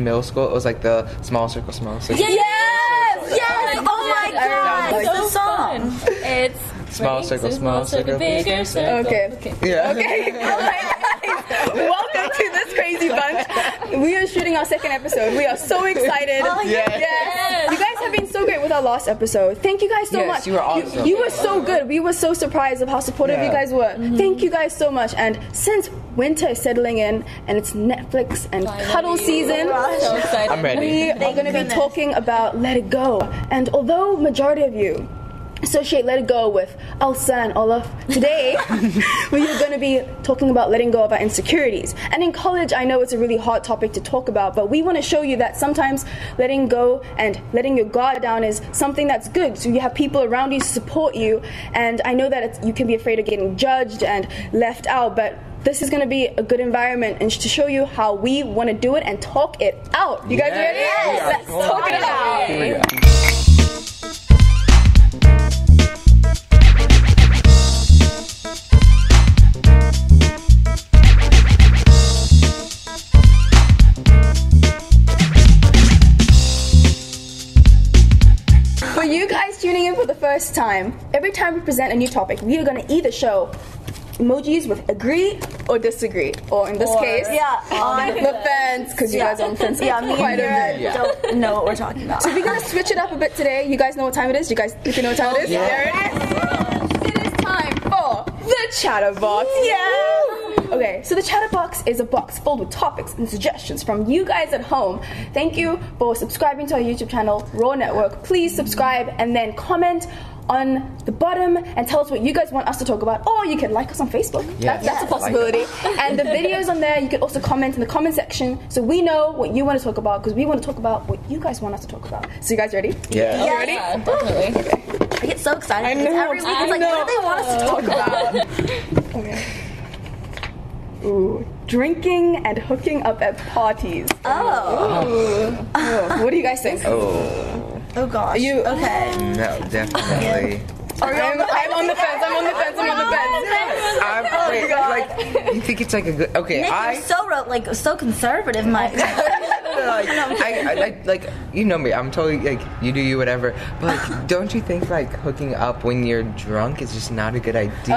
middle school. It was like the small circle, small circle. Yes! Oh my god! What's the song? It's small circle, bigger circle. Okay. Yeah. Okay. Welcome to this crazy bunch. We are shooting our second episode. We are so excited. Oh, yes. You guys have been so great with our last episode. Thank you guys so much. Yes, you were awesome. You were so good. We were so surprised of how supportive you guys were. Thank you guys so much. And since winter is settling in and it's Netflix and cuddle season, So excited. I'm ready. we are going to be talking about Let It Go. And although majority of you associate Let It Go with Elsa and Olaf, today we are going to be talking about letting go of our insecurities. And in college, I know it's a really hard topic to talk about, but we want to show you that sometimes letting go and letting your guard down is something that's good. So you have people around you to support you, and I know that you can be afraid of getting judged and left out, but this is going to be a good environment and to show you how we want to do it and talk it out. You guys ready? Yes. Let's talk it out. Here we go. For you guys tuning in for the first time, every time we present a new topic, we are going to either show emojis with agree or disagree, or in this case, on the fence, because you guys are on the fence quite a bit. Don't know what we're talking about. So we're going to switch it up a bit today. You guys know what time it is? You guys know what time it is? Yeah. There it is. It is time for the Chatterbox. Okay, so the Chatterbox is a box filled with topics and suggestions from you guys at home. Thank you for subscribing to our YouTube channel, Raw Network. Please subscribe and then comment on the bottom and tell us what you guys want us to talk about, or you can like us on Facebook. Yes. That's a possibility. And the videos on there, you can also comment in the comment section so we know what you want to talk about, because we want to talk about what you guys want us to talk about. So you guys ready? Yeah. You ready? Yeah, definitely. I get so excited. I know, Every week it's like, what do they want us to talk about? Okay. Ooh, drinking and hooking up at parties. Oh. What do you guys think? Oh gosh. You okay? No, definitely. I'm on the fence. I'm on the fence. Wait, like, you think it's like a good? Okay, Nick, you're so conservative, Mike. like you know me. I'm totally like you do you whatever. But like, don't you think like hooking up when you're drunk is just not a good idea?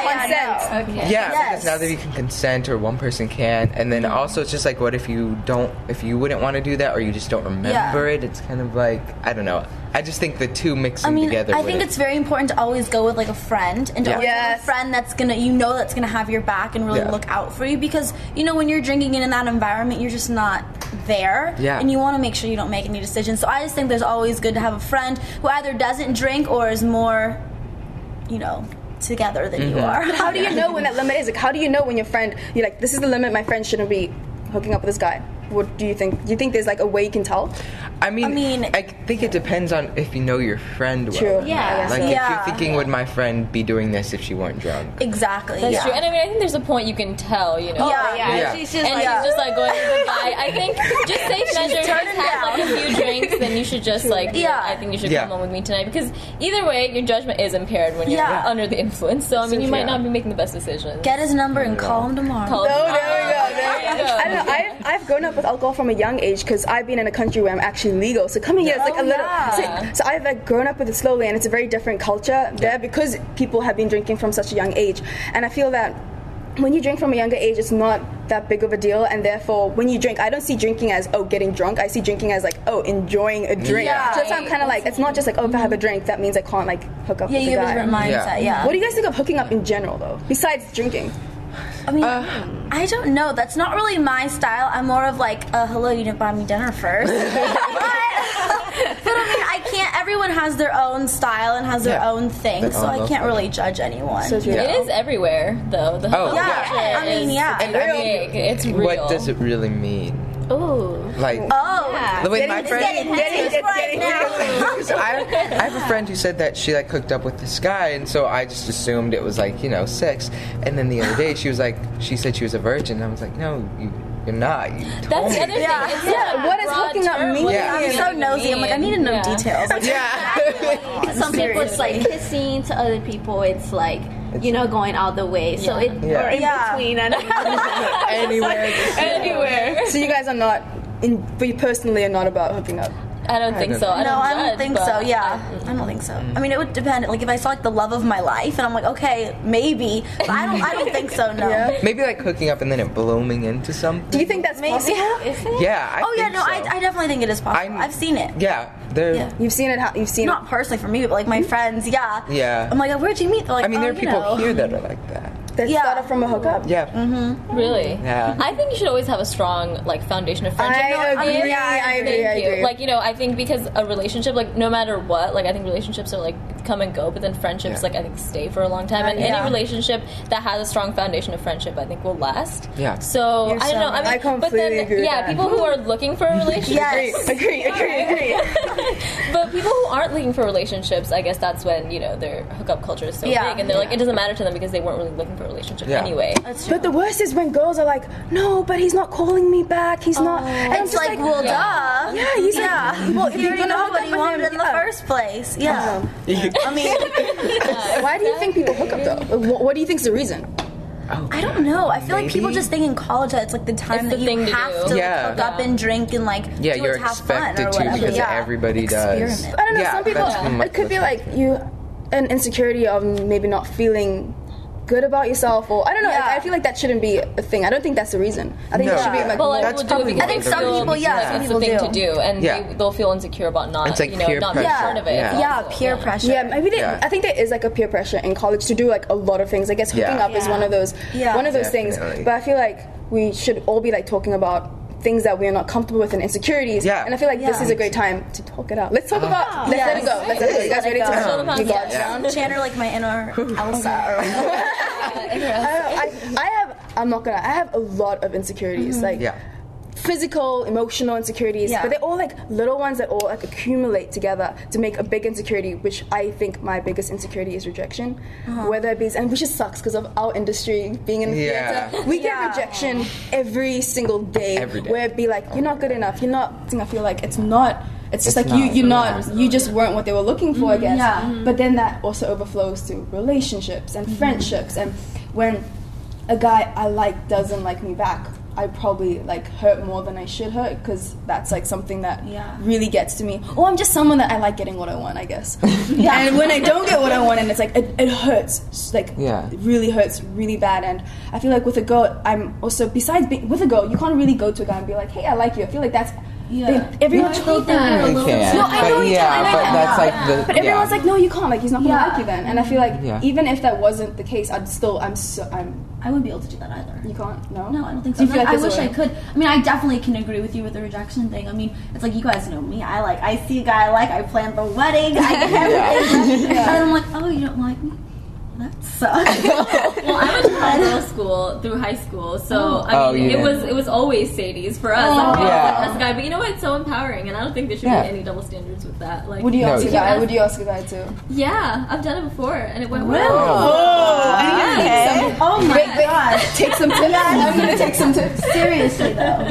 Consent. Okay. Yeah, Yes. because now that you can consent or one person can, and then also it's just like, what if you wouldn't want to do that, or you just don't remember it? It's kind of like, I don't know. I just think the two mixing together. I think it's very important to always go with like a friend, and to always have a friend that's gonna, that's gonna have your back and really look out for you, because when you're drinking in that environment, you're just not there, and you want to make sure you don't make any decisions. So I just think there's always good to have a friend who either doesn't drink or is more, together than you are. But how do you know when that limit is? Like, how do you know when your friend, you're like, this is the limit, my friend shouldn't be hooking up with this guy? What do you think? Do you think there's like a way you can tell? I think it depends on if you know your friend well. True. Yeah. Like if you're thinking, would my friend be doing this if she weren't drunk? Exactly. That's true. And I think there's a point you can tell, Yeah. She's just she's just like going with the guy. I think just safe measure, just have like a few drinks, then you should just I think you should come home with me tonight, because either way your judgment is impaired when you're under the influence. So I mean, you might not be making the best decisions. Get his number and call him tomorrow. There we go. I don't know. I've grown up with alcohol from a young age, because I've been in a country where I'm actually legal. So coming here, it's like a little. So I've like grown up with it slowly, and it's a very different culture there, because people have been drinking from such a young age. And I feel that when you drink from a younger age, it's not that big of a deal, and therefore when you drink, I don't see drinking as getting drunk. I see drinking as like enjoying a drink. So that's why I'm kind of like, it's not just like if I have a drink that means I can't like hook up with a guy. you have a different mindset. What do you guys think of hooking up in general though, besides drinking? I mean, I don't know. That's not really my style. I'm more of like, hello, you didn't buy me dinner first. but I mean, I can't. Everyone has their own style and has their own thing, so I can't really judge anyone. So It is everywhere, though. The whole I mean, And I mean, it's real. what does it really mean? Ooh. Like, with my friend, I have a friend who said that she like hooked up with this guy, and so I just assumed it was like sex. And then the other day she said she was a virgin. And I was like, no, you're not. You told That's me. the other thing. What does hooking up mean? I'm so nosy. I'm like, I need to know details. Like, some people it's like kissing, to other people it's like going all the way. So or in between and anywhere. So you guys are not for you personally and not about hooking up? I don't think so. I don't think so. Yeah, I don't think so. I mean, it would depend. Like, if I saw like the love of my life, and I'm like, okay, maybe. But I don't think so. No. Yeah. Maybe like hooking up and then it blooming into something. Do you think that's possible? Yeah. I definitely think it is possible. I've seen it. Yeah. You've seen it. You've seen not personally for me, but like my friends. Yeah. Yeah. I'm like, where'd you meet? They're like, I mean, there are people here that are like that. That started from a hookup. Yeah. Mm-hmm. Really? Yeah. I think you should always have a strong like foundation of friendship. I agree. Like, you know, I think because a relationship, like, no matter what, like, I think relationships are like come and go, but then friendships, like, I think stay for a long time. And any relationship that has a strong foundation of friendship, I think will last. Yeah. So I don't know. I mean, completely agree with that. People who are looking for a relationship. Yes. Agree. But people who aren't looking for relationships, I guess that's when, you know, their hookup culture is so big, and they're like, it doesn't matter to them because they weren't really looking for a relationship anyway. But the worst is when girls are like, no, but he's not calling me back. He's not. And it's like, well, duh. Yeah, he's like, well, if you're gonna hook up with him in the first place. Yeah. I mean, why do you think people hook up though? What do you think's the reason? I don't know. I feel like people just think in college that it's like the time that you have to hook up and drink and like do you're have fun expected or to whatever. because everybody does. I don't know. Some people, it could be like an insecurity of maybe not feeling good about yourself, or I don't know. I feel like that shouldn't be a thing. I don't think that's the reason. I think it should be like. Well, that's probably. I think some people, it's the thing to do, and they'll feel insecure about not, it's like peer not pressure. being part of it. Yeah, peer pressure. Yeah, maybe I think there is like a peer pressure in college to do like a lot of things. I guess hooking up is one of those things. But I feel like we should all be like talking about things that we are not comfortable with and insecurities. Yeah. And I feel like this is a great time to talk it out. Let's talk about. Let's let it go. Let's let it go. You guys ready to you guys down? Channel like my inner Elsa. I have a lot of insecurities. Like physical, emotional insecurities, but they're all like little ones that all like accumulate together to make a big insecurity, which I think my biggest insecurity is rejection. Whether it be, and which just sucks because of our industry being in theater, we get rejection every single day. Where it be like, you're not good enough, you're not. I feel like it's not. It's just like you just weren't what they were looking for, I guess. But then that also overflows to relationships and friendships, and when a guy I like doesn't like me back, I probably like hurt more than I should hurt, because that's like something that really gets to me. Or I'm just someone that I like getting what I want, I guess. And when I don't get what I want, and it's like it hurts, like it really hurts really bad. And I feel like with a girl, I'm also with a girl, you can't really go to a guy and be like, hey, I like you. I feel like that's. Everyone think that we're a little. No, I know you can. But that's like the. But everyone's like, no, you can't. Like, he's not gonna like you then. And I feel like even if that wasn't the case, I wouldn't be able to do that either. You can't? No? No, I don't think so. I wish I could. I mean, I definitely can agree with you with the rejection thing. I mean, it's like, you guys know me. I see a guy I plan the wedding. I get everything. And I'm like, oh, you don't like me? That sucks. Well, I went to middle school through high school, so I mean, it was always Sadie's for us. As a guy, but you know what? It's so empowering, and I don't think there should be any double standards with that. Like, would you ask a guy? Would you ask a guy too? Yeah, I've done it before, and it went well. Oh my god! Take some tips. I'm gonna take some tips. Seriously though.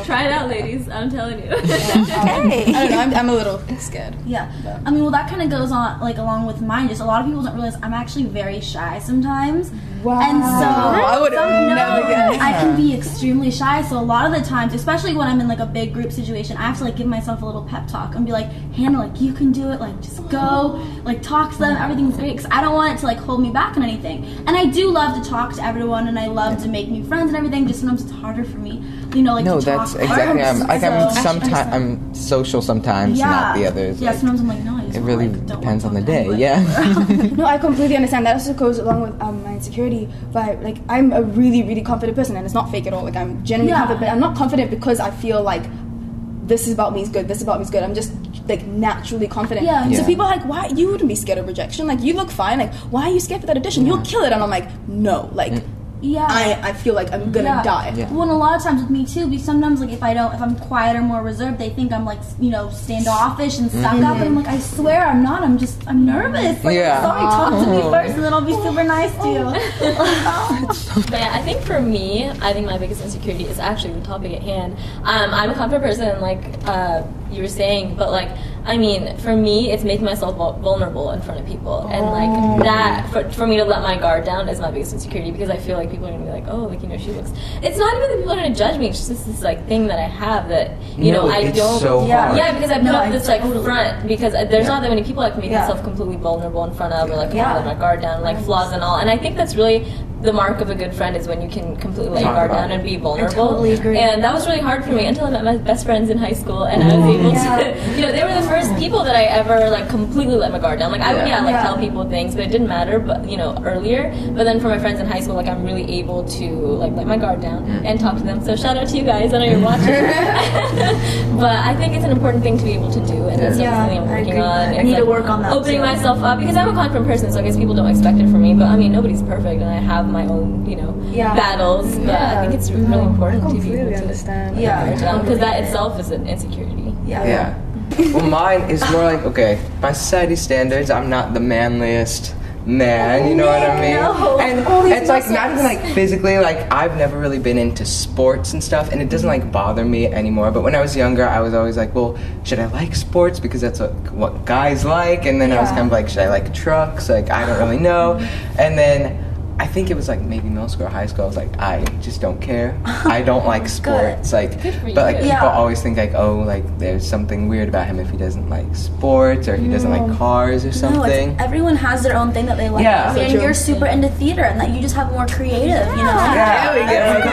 Try it out, ladies. I'm telling you. Okay. I don't know. I'm a little scared. Yeah. I mean, well, that kind of goes on like along with mine. Just a lot of people don't realize I'm actually very shy sometimes. Wow. And so I would have never guessed. I can be extremely shy. So a lot of the times, especially when I'm in like a big group situation, I have to like give myself a little pep talk and be like, Hannah, like, you can do it. Like, just go. Like, talk to them. Everything's great. Because I don't want it to like hold me back on anything. And I do love to talk to everyone, and I love to make new friends and everything. Just sometimes it's harder for me, you know, like to talk. No, that's exactly. I'm social sometimes, not the others. Yeah, sometimes I'm like, no. It really depends on the day. No, I completely understand. That also goes along with my insecurity. But like, I'm a really, really confident person, and it's not fake at all. Like, I'm genuinely confident, but I'm not confident because I feel like this is about me is good. This is about me is good. I'm just like naturally confident. So people are like, why you wouldn't be scared of rejection? Like, you look fine. Like, why are you scared for that audition? You'll kill it. And I'm like, no. Like. I feel like I'm gonna die. Well, and a lot of times with me too, because sometimes like if I'm quiet or more reserved, they think I'm like, you know, standoffish and stuck up, and I'm like, I swear I'm not. I'm nervous. Like, I'm sorry, talk to me first, and then I'll be super nice to you. But yeah, I think for me, I think my biggest insecurity is actually the topic at hand. I'm a confident person, like you were saying, but like I mean, for me, it's making myself vulnerable in front of people, and like that for me to let my guard down is my biggest insecurity, because I feel like people are gonna be like, oh, like, you know, she looks. It's not even that people are gonna judge me. It's just this like thing that I have that you know I don't. So hard. Yeah, because I put up this like front, because there's not that many people I can make myself completely vulnerable in front of, or like let my guard down, like flaws and all. And I think that's really the mark of a good friend, is when you can completely let your guard down and be vulnerable. I totally agree. And that was really hard for me until I met my best friends in high school, and I was able to, you know, they were the first people that I ever like completely let my guard down. Like I would like tell people things, but it didn't matter, but you know, earlier. But then for my friends in high school, like I'm really able to like let my guard down and talk to them. So shout out to you guys. I know you're watching. But I think it's an important thing to be able to do, and that's something I'm working on. I need to work on that. Opening myself up, because I'm a confident person, so I guess people don't expect it from me. But I mean, nobody's perfect, and I have my own, you know, battles. But I think it's really important to be able to understand. Because that itself is an insecurity. Yeah. Well, mine is more like, okay, by society standards, I'm not the manliest man, you know what I mean? No. And it's like not even like physically, like I've never really been into sports and stuff, and it doesn't like bother me anymore. But when I was younger, I was always like, well, should I like sports because that's what guys like? And then I was kind of like, should I like trucks? Like I don't really know. And then I think it was like maybe middle school or high school. I was like, I just don't care. I don't like sports. Like, but like people always think like, oh, like there's something weird about him if he doesn't like sports, or if he doesn't like cars or something. No, everyone has their own thing that they like. Yeah, and you're super into theater, and that you just have more creative, you know? Yeah, there we go.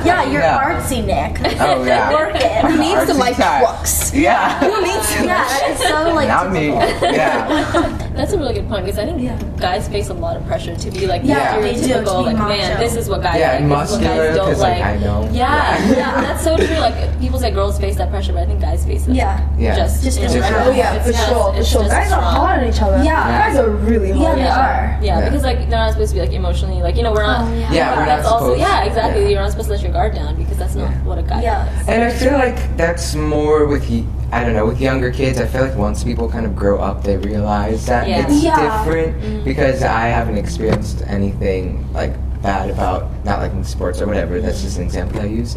Yeah, you're artsy, Nick. Oh yeah. Work it. Who needs to like trucks? Yeah. Who needs to? Yeah, it's so like not me. Yeah. That's a really good point, because I think guys face a lot of pressure to be like they do, stereotypical, like man, this is what guys like, this is what muscular, guys don't like. I know. Yeah, that's so true. Like people say girls face that pressure, but I think guys face it. Just in general. general. Oh yeah, for sure. Guys are hard on each other. Yeah. Guys are really hard. Yeah, they are. Yeah, because like they're not supposed to be like emotionally, like, you know, we're not. we're not supposed. Exactly. You're not supposed to let your guard down, because that's not what a guy does. And I feel like that's more with I don't know, with younger kids. I feel like once people kind of grow up, they realize that it's different, because I haven't experienced anything like bad about not liking sports or whatever. That's just an example I use.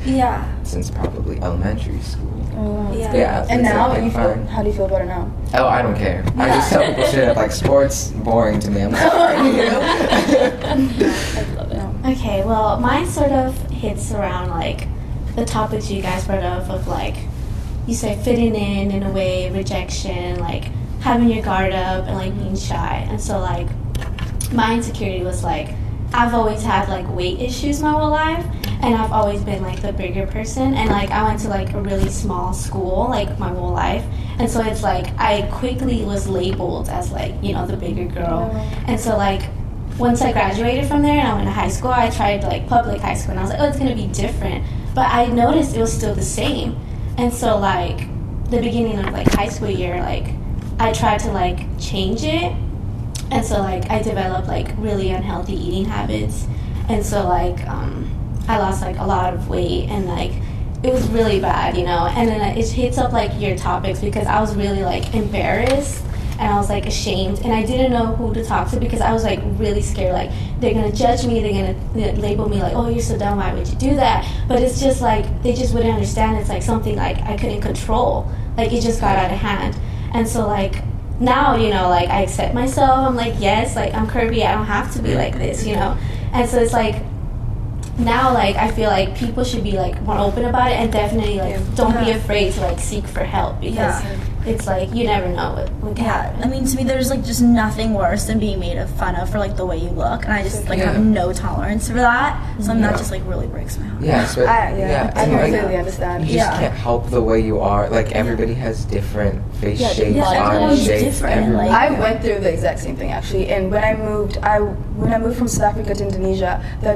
Since probably elementary school. And now, how do you feel about it now? Oh, I don't care. I just tell people straight up, like, sports boring to me. I'm sorry. I love it. Okay, well, mine sort of hits around like the topics you guys brought up of like, you say fitting in a way, rejection, like having your guard up and like being shy. And so like my insecurity was like, I've always had like weight issues my whole life, and I've always been like the bigger person, and like I went to like a really small school like my whole life, and so it's like I quickly was labeled as like, you know, the bigger girl. And so like once I graduated from there and I went to high school, I tried like public high school, and I was like, oh, it's gonna be different, but I noticed it was still the same. And so like the beginning of like high school year, like I tried to like change it. And so like I developed like really unhealthy eating habits, and so like I lost like a lot of weight, and like it was really bad, you know. And then it hits up like your topics, because I was really like embarrassed, and I was like ashamed, and I didn't know who to talk to, because I was like really scared, like they're gonna judge me, they're gonna label me like, oh, you're so dumb, why would you do that? But it's just like they just wouldn't understand. It's like something like I couldn't control, like it just got out of hand. And so like now, you know, like I accept myself. I'm like, yes, like I'm curvy, I don't have to be like this, you know. And so it's like now, like I feel like people should be like more open about it, and definitely like don't be afraid to like seek for help, because it's like you never know what can happen. I mean, to me, there's like just nothing worse than being made fun of for like the way you look, and I just like have no tolerance for that. So that just like really breaks my heart. I completely understand. You just can't help the way you are. Like everybody has different face shapes, body shapes. I went through the exact same thing actually, and when I moved from South Africa to Indonesia, the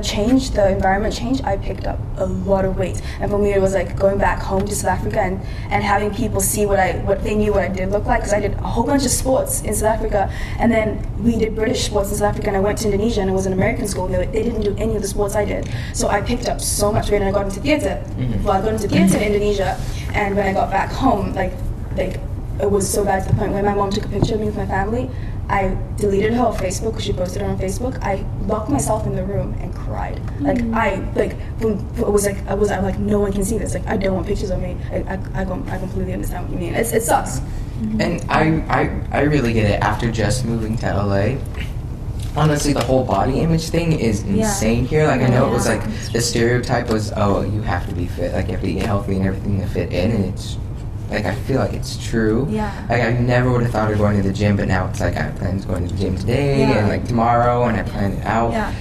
environment change, I picked up a lot of weight. And for me, it was like going back home to South Africa and having people see what they knew what I did look like, because I did a whole bunch of sports in South Africa, and then we did British sports in South Africa, and I went to Indonesia, and it was an American school, and they didn't do any of the sports I did. So I picked up so much weight, and I got into theater. Well, I got into theater in Indonesia, and when I got back home, like it was so bad to the point where my mom took a picture of me with my family. I deleted her on Facebook because she posted it on Facebook. I locked myself in the room and cried. I'm like, no one can see this. Like, I don't want pictures of me. I completely understand what you mean. It sucks. And I really get it after just moving to LA. Honestly, the whole body image thing is insane here. Like, I know it was like the stereotype was, oh, you have to be fit, like you have to eat healthy and everything to fit in, and it's like, I feel like it's true. Yeah. Like, I never would have thought of going to the gym, but now it's like I plan to going to the gym today and like tomorrow, and I plan it out. Yeah.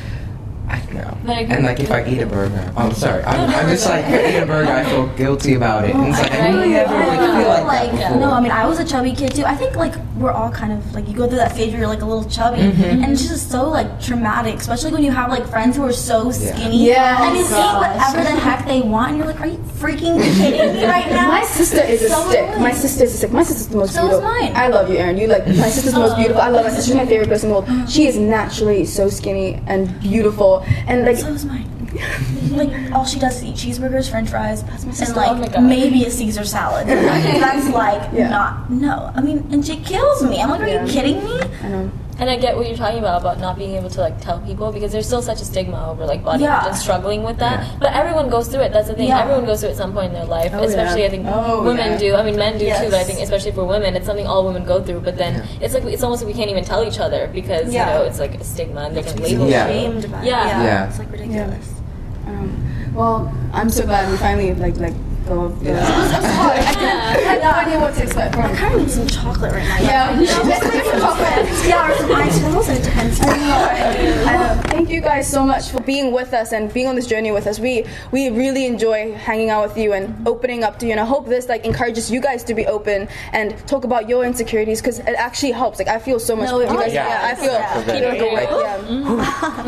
I don't know. And like if I eat a burger, I'm sorry, I'm just like, if I eat a burger, I feel guilty about it. And it's like, I really never feel like that before. No, I mean, I was a chubby kid too. I think like we're all kind of like, you go through that phase where you're like a little chubby, and it's just so like traumatic, especially when you have like friends who are so skinny. Yeah. And you eat whatever the heck they want, and you're like, are you freaking kidding me right now? My sister is a stick. My sister is a stick. My sister's the most beautiful. So is mine. I love you, Erin. You like, my sister's the most beautiful. I love my sister. She's my favorite person in the world. She is naturally so skinny and beautiful, and like. So is mine. Like, all she does is eat cheeseburgers, french fries, and like maybe a Caesar salad. That's like no. I mean, and she kills me. I'm like, are you kidding me? I know. And I get what you're talking about not being able to like tell people, because there's still such a stigma over like body image and struggling with that. Yeah. But everyone goes through it. That's the thing. Yeah. Everyone goes through it at some point in their life. Especially I think women do. I mean, men do too. But I think especially for women, it's something all women go through. But then it's like it's almost like we can't even tell each other because you know it's like a stigma and they can label you. Shamed about it. Yeah. It's like ridiculous. Well, I'm so glad we finally like go. It was hard. I had no idea what to expect from. I kind of need some chocolate right now. Yeah, we should make some chocolate. Yeah, or some ice. That was intense. I know. Thank you guys so much for being with us and being on this journey with us. We really enjoy hanging out with you and opening up to you. And I hope this like encourages you guys to be open and talk about your insecurities, because it actually helps. Like, I feel so much. No, you guys, I feel.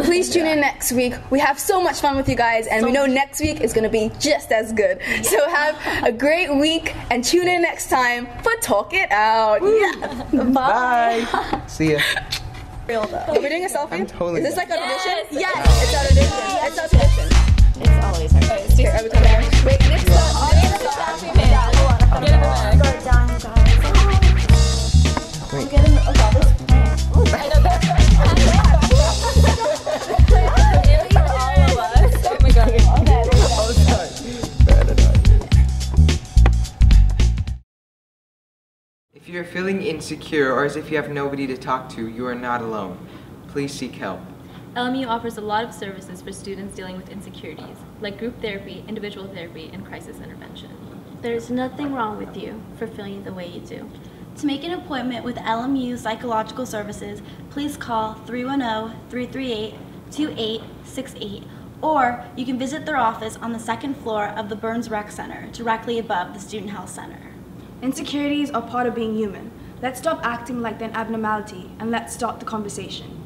Please tune in next week. We have so much fun with you guys, and we know next week is going to be just as good. So have a great week and tune in next time for Talk It Out. Yeah. Bye. See ya. Real though. Are we doing a selfie? I'm totally. Is this like a tradition? Yes. It's our tradition. It's our tradition. It's always our Wait, next time. Get in the If you're feeling insecure or as if you have nobody to talk to, you are not alone. Please seek help. LMU offers a lot of services for students dealing with insecurities, like group therapy, individual therapy, and crisis intervention. There's nothing wrong with you for feeling the way you do. To make an appointment with LMU Psychological Services, please call 310-338-2868, or you can visit their office on the second floor of the Burns Rec Center, directly above the Student Health Center. Insecurities are part of being human. Let's stop acting like they're an abnormality, and let's start the conversation.